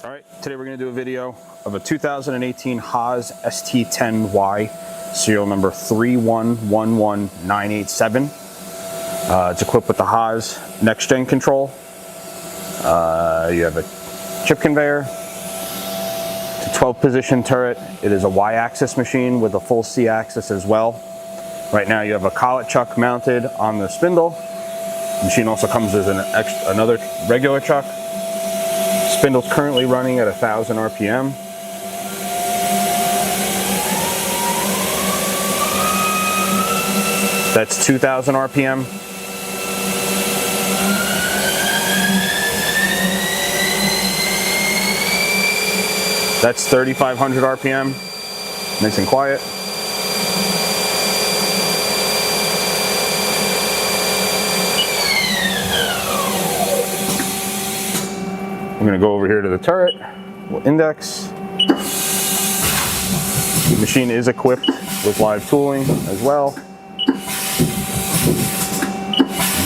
All right, today we're going to do a video of a 2018 Haas ST-10Y, serial number 3111987. It's equipped with the Haas NextGen control. You have a chip conveyor. It's a 12-position turret. It is a Y-axis machine with a full C-axis as well. Right now you have a collet chuck mounted on the spindle. The machine also comes with another regular chuck. Spindle's currently running at 1,000 RPM. That's 2,000 RPM. That's 3,500 RPM. Nice and quiet. I'm going to go over here to the turret. We'll index. The machine is equipped with live tooling as well. You can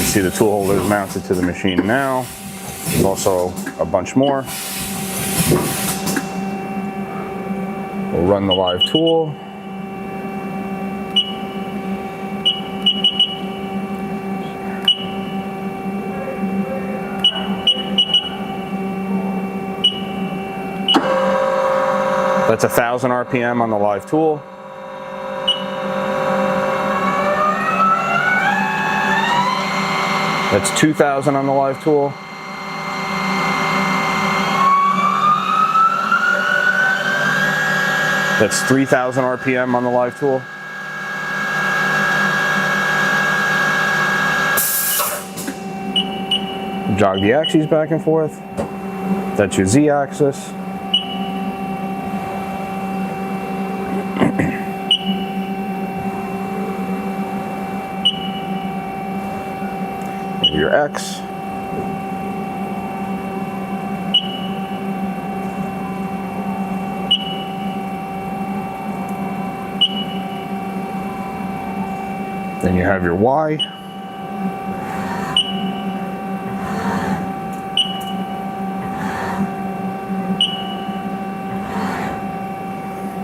see the tool holder is mounted to the machine now. There's also a bunch more. We'll run the live tool. That's 1,000 RPM on the live tool. That's 2,000 on the live tool. That's 3,000 RPM on the live tool. Jog the axes back and forth. That's your Z-axis. Your X. Then you have your Y.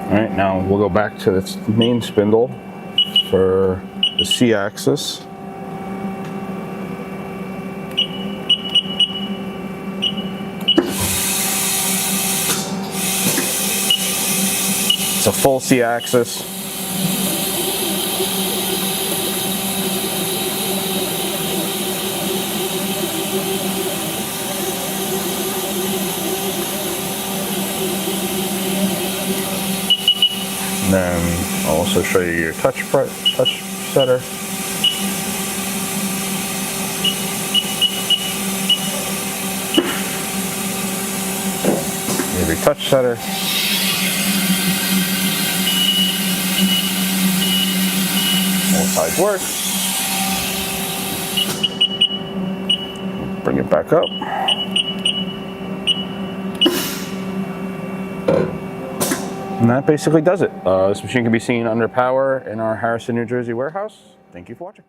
All right, now we'll go back to its main spindle for the C-axis. It's a full C-axis. And then I'll also show you your touch setter. You have your touch setter. Both sides work. Bring it back up. And that basically does it. This machine can be seen under power in our Harrison, New Jersey warehouse. Thank you for watching.